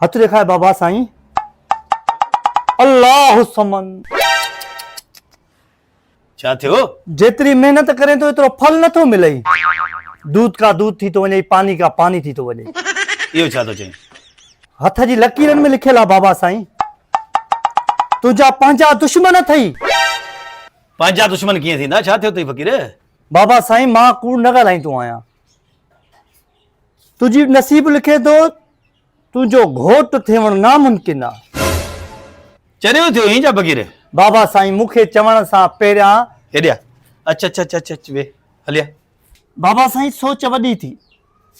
हथ ॾेखारे बाबा साईं। अल्लाह समन। छा थियो? जेतिरी मेहनत करे तो एतिरो फल नथो मिले। दूध का दूध थी तो वञे, पानी का पानी थी तो वञे। इहो छा थो चई? हथ जी लकीरनि में लिखियल आहे बाबा साईं, तुंहिंजा पंहिंजा दुश्मन अथई। पंहिंजा दुश्मन कीअं थींदा? छा थियो अथई फ़क़ीर? बाबा साईं मां कूड़ न ॻाल्हाईंदो आहियां। तुंहिंजी नसीब लिखे थो तुंहिंजो घोट थियणु नामुमकिन आहे। चरियो थियो हीअं छा फ़क़ीर? बाबा साईं मूंखे चवण सां पहिरियां हेॾिया अच्छा अच्छा अच्छा अच्छा वे हलिया। बाबा साईं सोच वॾी थी।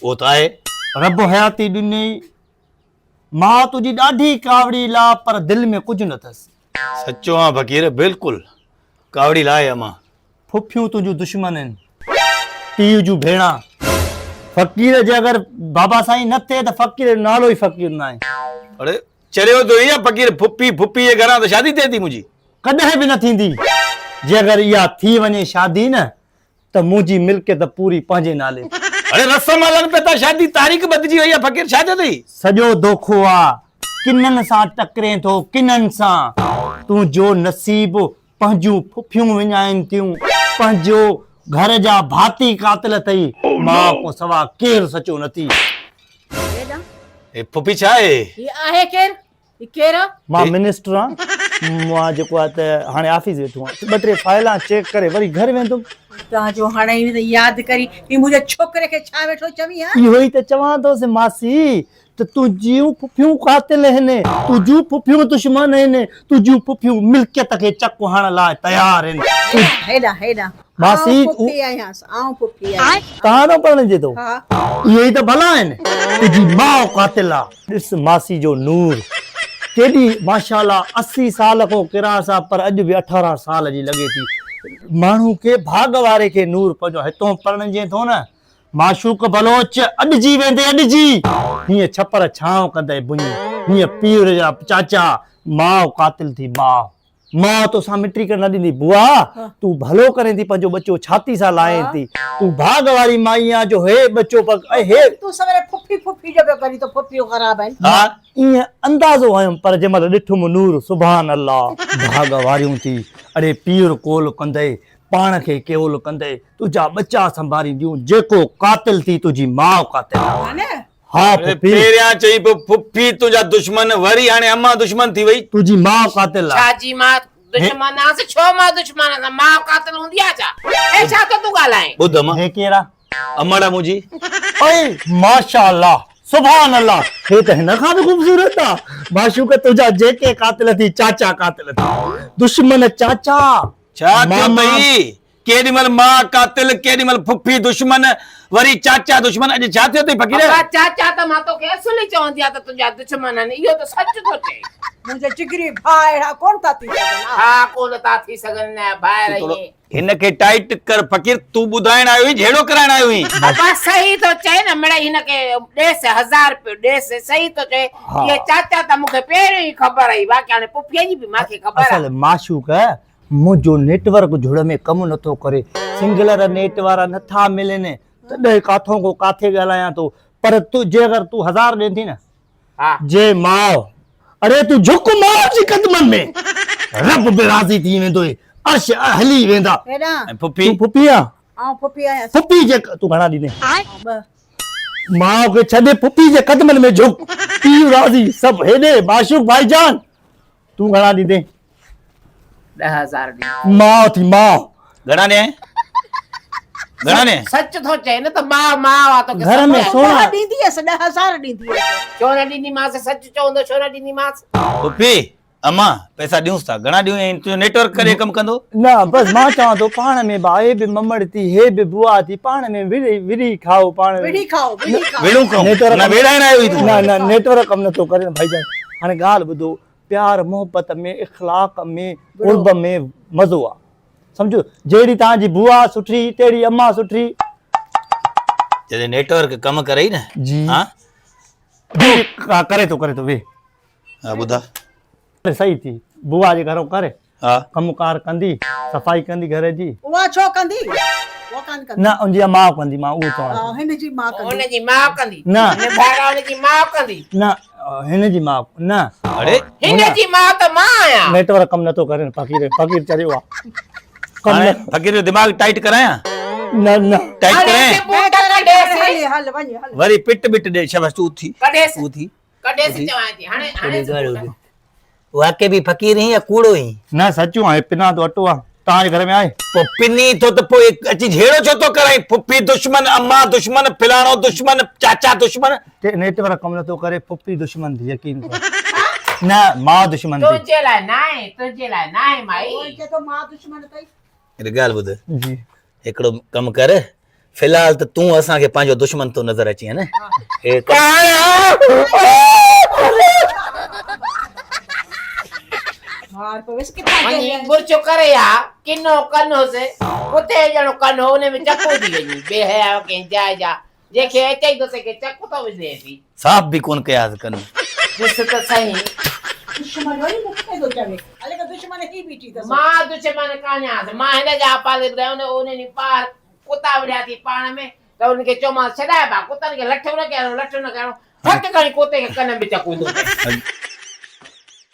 उहो त आहे। रब हयाती ॾिनई, मां तुंहिंजी ॾाढी कावड़ी ला पर दिलि में कुझु न अथसि। सचो आहे फ़क़ीर, बिल्कुलु कावड़ी लाहे अमां। फुफियूं तुंहिंजूं दुश्मन आहिनि, पीउ जूं भेणा। फ़क़ीर जे अगरि बाबा साईं न थिए त फ़क़ीर नालो ई फ़क़ीर न आहे। अरे चरियो थियो ईअं फ़क़ीर, फुफी फुफी जे घरां त शादी थिए थी मुंहिंजी? कॾहिं बि न थींदी। जे अगरि इहा थी वञे शादी न त मुंहिंजी मिल्कियत पूरी पंहिंजे नाले। अरे रस्म हलनि पिया था, शादी तारीख़ बदिजी वई आहे फ़क़ीर, छा थियो अथई? सॼो दोखो आहे, किननि सां टकरे थो, किननि सां। तुंहिंजो नसीब पंहिंजूं फुफियूं विञाइनि थियूं, पंहिंजो घर जा भाती कातिल अथई। मां को सवा केरु सचो न थी। ए फुफी छा आहे? ये आहे केर? ये केर? मां मिनिस्टर आहियां। मां जेको आहे त हाणे ऑफिस वेठो आहियां, 2-3 फाइलां चेक करे वरी घर वेंदुमि। तव्हांजो हाणे यादि करी ही मुंहिंजे छोकिरे खे छा वेठो चवी? हा इहो ई त चवां थोसि मासी, त तुंहिंजियूं फुफियूं कातिल आहिनि, तुंहिंजूं फुफियूं दुश्मन आहिनि, तुंहिंजियूं फुफियूं मिल्कियत खे चक हणण लाइ तयार आहिनि। हेॾा हेॾा मासी, आऊं पुफी आहियांसि, आऊं पुफी आहियां। तव्हां न पढ़णजे थो, हा इहे ई त भला आहिनि। तुंहिंजी माउ कातिल आहे। ॾिस मासी जो नूर केॾी माशाल्लाह 80 साल को किरास आहे, पर अॼु बि 18 साल जी लॻे थी। माण्हू खे भाग वारे खे नूर पंहिंजो हितों पढ़णजे थो न। माशूक बलोच अॾिजी वेंदे, अॾिजी हीअं छपर छांव कंदे बुनी, हीअं पीर जा चाचा। माउ कातिल थी, माउ तोसां मिटी कर न ॾींदी। बुआ तूं भलो करे थी, पंहिंजो बच्चो छाती सां लाहे थी, तूं भाग वारी माई आहे जो हे बच्चो पग हे। तूं सवेरे फुफी फुफी जो पियो करी, तो फुफियूं ख़राब आहिनि। हा ईअं अंदाज़ो आयुमि, पर जंहिं महिल ॾिठुमि नूर, सुभान अल्लाह, भाग वारियूं थी। अड़े पीर कोल कंदे, पाण खे केवल कंदे, तुंहिंजा बच्चा संभालींदियूं। जेको कातिल थी तुंहिंजी माउ कातिल आहे। हाँ पहिरियां चई फुफी तुंहिंजा दुश्मन, वरी हाणे अम्मा दुश्मन थी वई। तुंहिंजी माउ कातिल आहे। छाजी मां दुश्मन आहे? छो मां दुश्मन आहे? मां कातिल हूंदी आहे छा? ए छा तो तूं ॻाल्हाए? ॿुध अम्मा, हे केरु आहे? अम्माड़ा मुंहिंजी। ओए माशाअल्लाह, सुभान अल्लाह, हे त हिन खां बि ख़ूबसूरत आहे। माशूक तुंहिंजा जेके कातिल थी, चाचा कातिल थी, दुश्मन चाचा। छा थियो अथई? केॾी महिल मां कातिल, केॾी महिल फुफी दुश्मन, वरी चाचा दुश्मन। अॼु छा थियो अथई फ़क़ीर? चाचा त मां तोखे असुली चवंदी आहे त तुंहिंजा दुश्मन आहिनि, इहो त सच थो चए। मुंहिंजा जिगरी भाउ अहिड़ा कोन था थी सघनि। हा कोन था थी सघनि न ॿाहिरि। हिनखे टाइट कर फ़क़ीर, तूं ॿुधाइण आयो हुई, झेड़ो कराइण आयो हुई। बस सही थो चए न, मिड़ई हिनखे ॾेस 1000 रुपयो ॾेस, सही थो चए। ये चाचा त मूंखे पहिरियों ई ख़बर हुई, बाक़ी हाणे पुफीअ जी बि मूंखे ख़बर आहे। असल माशूक मुंहिंजो नेटवर्क झुड़ में कमु नथो करे, सिंगलर नेट वारा नथा मिलनि, तॾहिं काथों को काथे ॻाल्हायां थो। पर तूं जे अगरि तूं 1000 ॾींदी न, जे माउ, अरे तूं झुक माउ जी कदमनि में, रब बि राज़ी थी वेंदो, अर्श हली वेंदा। हेॾा फुफी तूं फुफी आहे? आऊं पुफी आहियांसि। फुफी जे तूं घणा ॾींदे? ॿ। माउ खे छॾे फुफी जे कदमनि में झुक, पीउ राज़ी, सभु हेॾे। माशूक भाईजान तूं घणा ॾींदे? 10,000 माउ थी माउ। घणा ॾिए? घणा ॾिए? सच थो चए न, त मां आहे तोखे घर में सोना ॾींदी हुयसि, 10,000 ॾींदी हुयसि। छो न ॾींदीमांसि? सच चवंदो छो न ॾींदीमांसि? फुफी अम्मा पैसा ॾियूंसि था, घणा ॾियूं? ऐं तुंहिंजो नेटवर्क करे कमु कंदो न? बस मां चवां थो पाण में भाई बि ममड़ थी, हे बि बुआ थी, पाण में विड़ी खाओ, पाण विड़ी खाओ, विड़ी खाओ। वेड़ू कमु नेटवर्क न वेड़ाइण आयो हुई तूं? न नेटवर्क कमु नथो करे भाईजान। हाणे ॻाल्हि ॿुधो, प्यार मोहब्बत में, इख़लाक़ में, उर्ब में मज़ो आहे, सम्झो। जहिड़ी तव्हांजी बुआ सुठी, तहिड़ी अम्मा सुठी। जॾहिं नेटवर्क कमु करे न जी हा करे थो वे। हा ॿुधा सही थी, बुआ जे घरों करे हा कमकार कंदी सफ़ाई कंदी घर जी उहा छो कंदी उहा कान कंदी न उनजी माउ कंदी मां उहो चवां हिन जी मां कंदी हुनजी माउ कंदी न। हिन भागा हुनजी माउ कंदी न हिन जी माउ न अरे हिनजी माउ त मां आहियां नेटवर्क कम नथो करे फ़कीर चरियो आहे कम हाणे न फ़कीर जो दिमाग़ टाइट करायां न टाइट हाणे करायां हिते बूट कढेसि हल हल वञ हल वरी पिट बिट दे शाबाश तू थी कढेसि तू थी कढेसि चवां थी हाणे हाणे वाके भी फकीर ही या कूड़ो ही न सचो आहे पिना तो अटो आहे तव्हांजे घर में आहे पो पिनी तो त पो अची झेड़ो छो तो कराई फुफी दुश्मन अम्मा दुश्मन फिलाणो दुश्मन चाचा दुश्मन नेटवर्क कम नथो करे फुफी दुश्मन थी यकीन कर न मां दुश्मन थी तुझे लाइ नाहे माई ओए के तो मां दुश्मन कई अरे ॻाल्हि ॿुध जी हिकिड़ो कम कर फिलहाल त तूं असांखे पंहिंजो दुश्मन तो नज़र अची है न हे मार पे वैसे कितना वञी बुरचो करे या किनो कनो से कुते जणो कनो उन में चकू दी वञी बेहया के जा जेके अचे तो के चकू तो विझे थी साफ़ भी कोन कयास कन ॾिस त सही दुश्मन वही मुखे तो चवे अले का दुश्मन ही बीठी तो मां दुश्मन कान्यास मां हिन जा पाले उन नी पार कुता विढ़िया थी पाण में त उनखे चोमास छॾाइबा कुतनि खे लठ न करणो फट खणी कुते खे कन में चकू थो